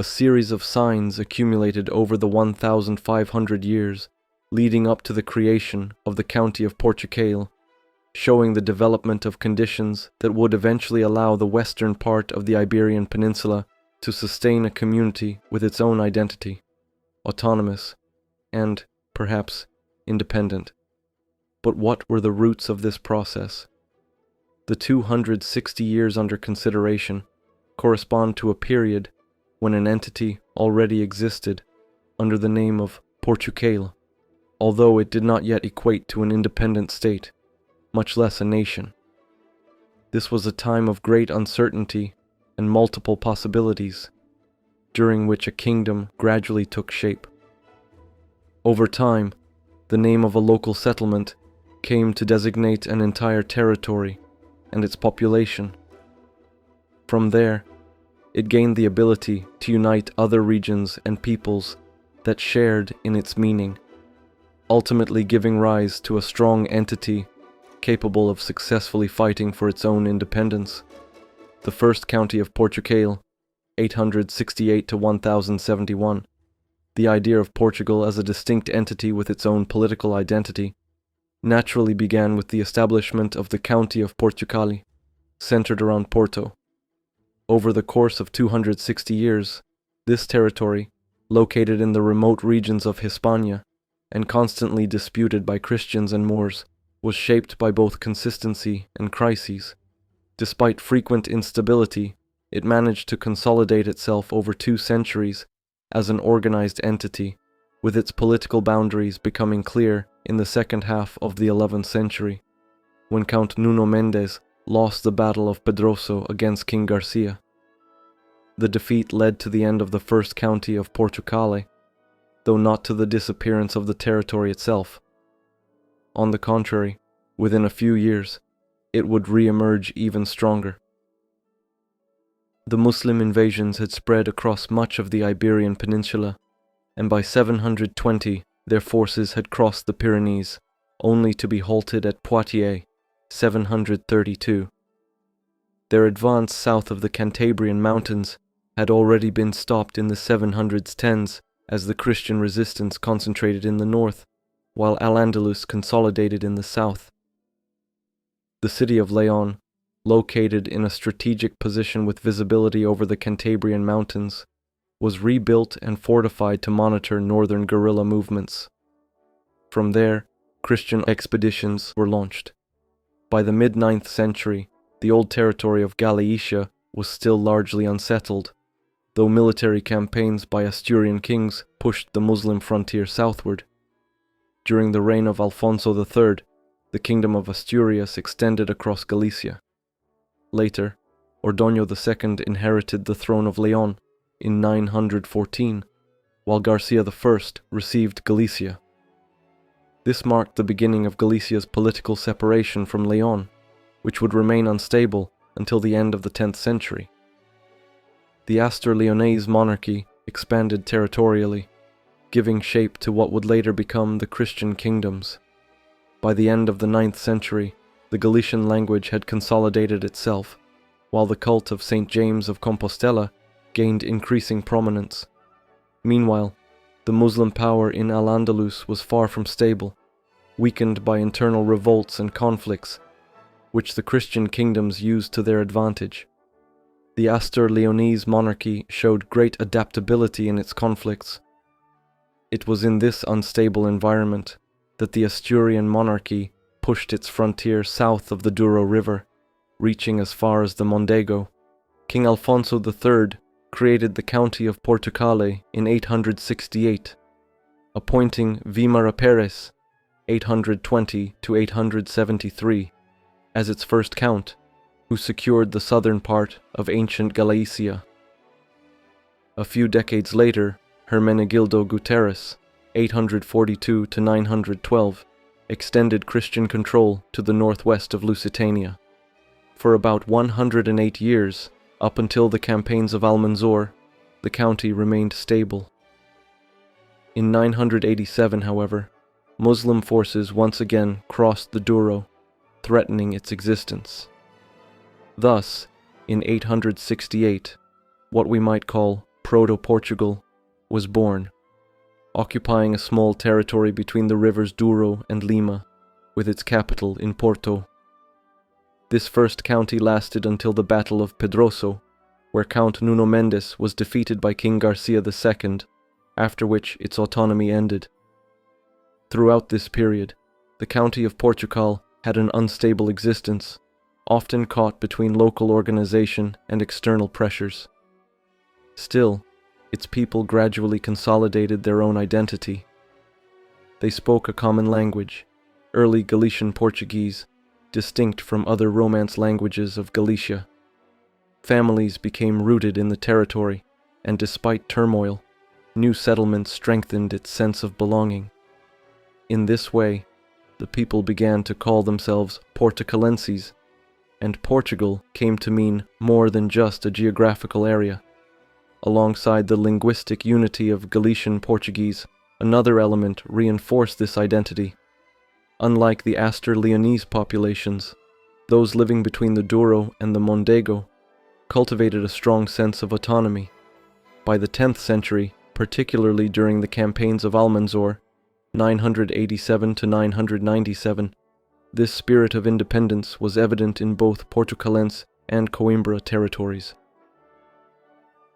a series of signs accumulated over the 1,500 years leading up to the creation of the County of Portucale, showing the development of conditions that would eventually allow the western part of the Iberian Peninsula to sustain a community with its own identity, autonomous, and, perhaps, independent. But what were the roots of this process? The 260 years under consideration correspond to a period when an entity already existed under the name of Portucale, although it did not yet equate to an independent state, much less a nation. This was a time of great uncertainty and multiple possibilities, during which a kingdom gradually took shape. Over time, the name of a local settlement came to designate an entire territory and its population. From there, it gained the ability to unite other regions and peoples that shared in its meaning, ultimately giving rise to a strong entity capable of successfully fighting for its own independence. The First County of Portucale, 868 to 1071. The idea of Portugal as a distinct entity with its own political identity naturally began with the establishment of the County of Portucale, centered around Porto. Over the course of 260 years, this territory, located in the remote regions of Hispania and constantly disputed by Christians and Moors, was shaped by both consistency and crises. Despite frequent instability, it managed to consolidate itself over 2 centuries as an organized entity, with its political boundaries becoming clear in the second half of the 11th century, when Count Nuno Mendes lost the Battle of Pedroso against King Garcia. The defeat led to the end of the First County of Portucale, though not to the disappearance of the territory itself. On the contrary, within a few years, it would re-emerge even stronger. The Muslim invasions had spread across much of the Iberian Peninsula, and by 720 their forces had crossed the Pyrenees, only to be halted at Poitiers, 732. Their advance south of the Cantabrian Mountains had already been stopped in the 710s as the Christian resistance concentrated in the north, while Al-Andalus consolidated in the south. The city of León, located in a strategic position with visibility over the Cantabrian Mountains, was rebuilt and fortified to monitor northern guerrilla movements. From there, Christian expeditions were launched. By the mid-9th century, the old territory of Galicia was still largely unsettled, though military campaigns by Asturian kings pushed the Muslim frontier southward. During the reign of Alfonso III, the Kingdom of Asturias extended across Galicia. Later, Ordoño II inherited the throne of León in 914, while Garcia I received Galicia. This marked the beginning of Galicia's political separation from León, which would remain unstable until the end of the 10th century. The Astur-Leonese monarchy expanded territorially, giving shape to what would later become the Christian kingdoms. By the end of the 9th century, the Galician language had consolidated itself, while the cult of St. James of Compostela gained increasing prominence. Meanwhile, the Muslim power in Al-Andalus was far from stable, weakened by internal revolts and conflicts, which the Christian kingdoms used to their advantage. The Astur-Leonese monarchy showed great adaptability in its conflicts. It was in this unstable environment that the Asturian monarchy pushed its frontier south of the Douro River, reaching as far as the Mondego. King Alfonso III created the County of Portucale in 868, appointing Vímara Peres, 820 to 873, as its first count, who secured the southern part of ancient Galicia. A few decades later, Hermenegildo Guterres, 842 to 912, extended Christian control to the northwest of Lusitania. For about 108 years, up until the campaigns of Almanzor, the county remained stable. In 987, however, Muslim forces once again crossed the Douro, threatening its existence. Thus, in 868, what we might call Proto-Portugal, was born, occupying a small territory between the rivers Douro and Lima, with its capital in Porto. This first county lasted until the Battle of Pedroso, where Count Nuno Mendes was defeated by King Garcia II, after which its autonomy ended. Throughout this period, the County of Portucale had an unstable existence, often caught between local organization and external pressures. Still, its people gradually consolidated their own identity. They spoke a common language, early Galician Portuguese, distinct from other Romance languages of Galicia. Families became rooted in the territory, and despite turmoil, new settlements strengthened its sense of belonging. In this way, the people began to call themselves Portucalenses, and Portugal came to mean more than just a geographical area. Alongside the linguistic unity of Galician Portuguese, another element reinforced this identity. Unlike the Astur-Leonese populations, those living between the Douro and the Mondego cultivated a strong sense of autonomy. By the 10th century, particularly during the campaigns of Almanzor, 987 to 997, this spirit of independence was evident in both Portucalense and Coimbra territories.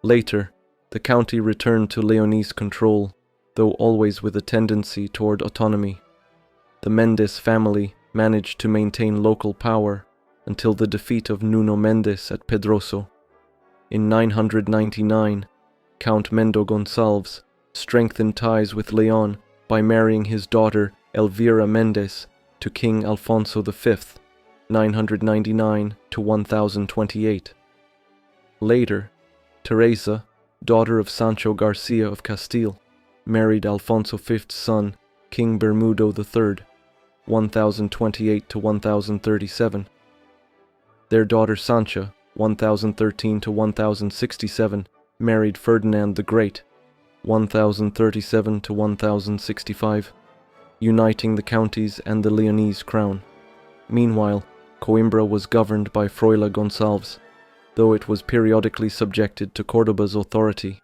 Later, the county returned to Leonese control, though always with a tendency toward autonomy. The Mendes family managed to maintain local power until the defeat of Nuno Mendes at Pedroso. In 999, Count Mendo Gonçalves strengthened ties with León by marrying his daughter Elvira Mendes to King Alfonso V, 999 to 1028. Later, Teresa, daughter of Sancho Garcia of Castile, married Alfonso V's son, King Bermudo III, 1028 to 1037. Their daughter Sancha, 1013 to 1067, married Ferdinand the Great, 1037 to 1065, uniting the counties and the Leonese crown. Meanwhile, Coimbra was governed by Froila Gonçalves, though it was periodically subjected to Córdoba's authority.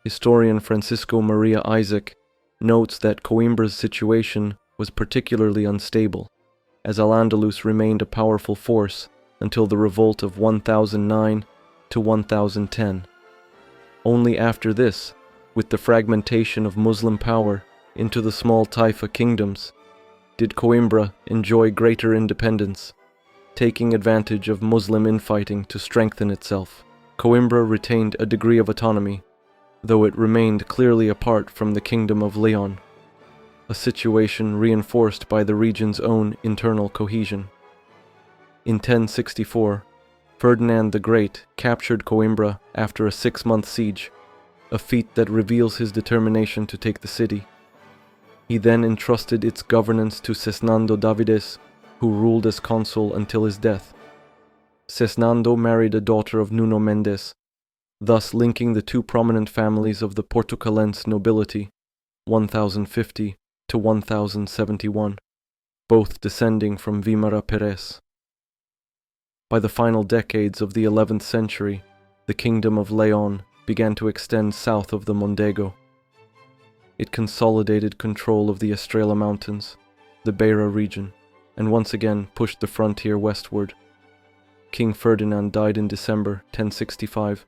Historian Francisco Maria Isaac notes that Coimbra's situation was particularly unstable, as Al-Andalus remained a powerful force until the revolt of 1009 to 1010. Only after this, with the fragmentation of Muslim power into the small Taifa kingdoms, did Coimbra enjoy greater independence, taking advantage of Muslim infighting to strengthen itself. Coimbra retained a degree of autonomy, though it remained clearly apart from the Kingdom of León, a situation reinforced by the region's own internal cohesion. In 1064, Ferdinand the Great captured Coimbra after a 6-month siege, a feat that reveals his determination to take the city. He then entrusted its governance to Cesnando Davides, who ruled as consul until his death. Cesnando married a daughter of Nuno Mendes, thus linking the two prominent families of the Portucalense nobility, 1050 to 1071, both descending from Vímara Peres. By the final decades of the 11th century, the Kingdom of León began to extend south of the Mondego. It consolidated control of the Estrela Mountains, the Beira region, and once again pushed the frontier westward. King Ferdinand died in December 1065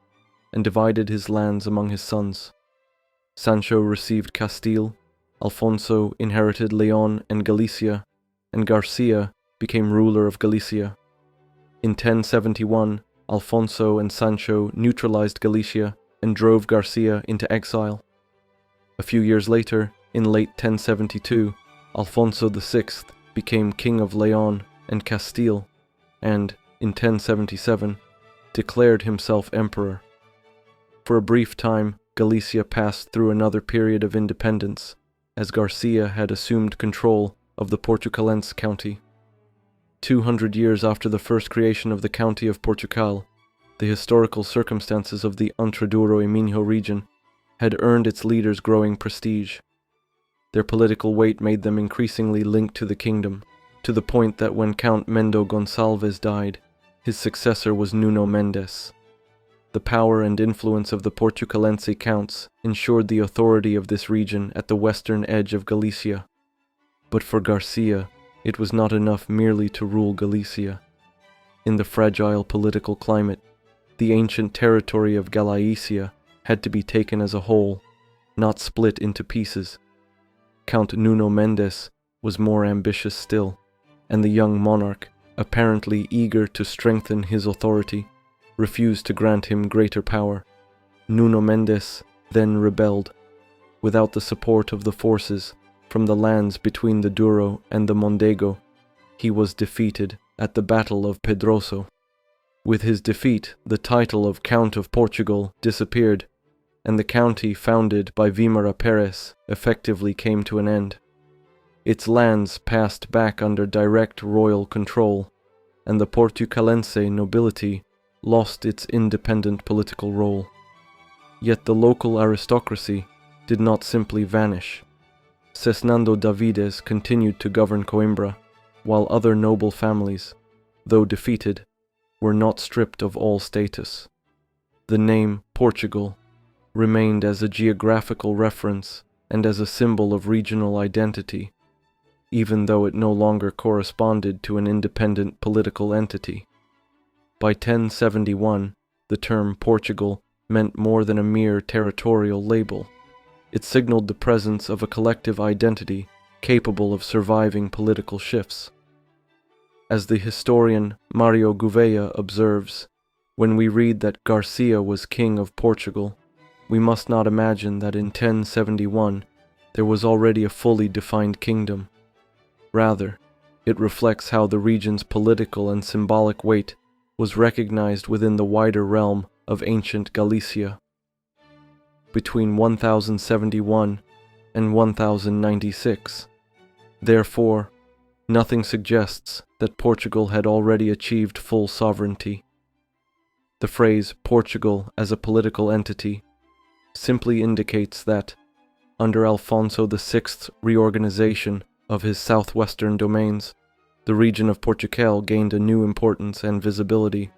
and divided his lands among his sons. Sancho received Castile, Alfonso inherited León and Galicia, and Garcia became ruler of Galicia. In 1071, Alfonso and Sancho neutralized Galicia and drove Garcia into exile. A few years later, in late 1072, Alfonso VI became King of León and Castile, and, in 1077, declared himself emperor. For a brief time, Galicia passed through another period of independence, as Garcia had assumed control of the Portucalense county. 200 years after the first creation of the County of Portucale, the historical circumstances of the Entredouro e Minho region had earned its leaders growing prestige. Their political weight made them increasingly linked to the kingdom, to the point that when Count Mendo Gonçalves died, his successor was Nuno Mendes. the power and influence of the Portucalense counts ensured the authority of this region at the western edge of Galicia. But for Garcia, it was not enough merely to rule Galicia. In the fragile political climate, the ancient territory of Galicia had to be taken as a whole, not split into pieces. Count Nuno Mendes was more ambitious still, and the young monarch, apparently eager to strengthen his authority, refused to grant him greater power. Nuno Mendes then rebelled. Without the support of the forces from the lands between the Douro and the Mondego, he was defeated at the Battle of Pedroso. With his defeat, the title of Count of Portugal disappeared, and the county founded by Vímara Peres effectively came to an end. Its lands passed back under direct royal control, and the Portucalense nobility lost its independent political role. Yet the local aristocracy did not simply vanish. Cesnando Davides continued to govern Coimbra, while other noble families, though defeated, were not stripped of all status. The name Portugal remained as a geographical reference and as a symbol of regional identity, even though it no longer corresponded to an independent political entity. By 1071, the term Portugal meant more than a mere territorial label. It signaled the presence of a collective identity capable of surviving political shifts. As the historian Mario Gouveia observes, when we read that Garcia was king of Portugal, we must not imagine that in 1071 there was already a fully defined kingdom. Rather, it reflects how the region's political and symbolic weight was recognized within the wider realm of ancient Galicia. Between 1071 and 1096, therefore, nothing suggests that Portugal had already achieved full sovereignty. The phrase Portugal as a political entity simply indicates that, under Alfonso VI's reorganization of his southwestern domains, the region of Portucale gained a new importance and visibility.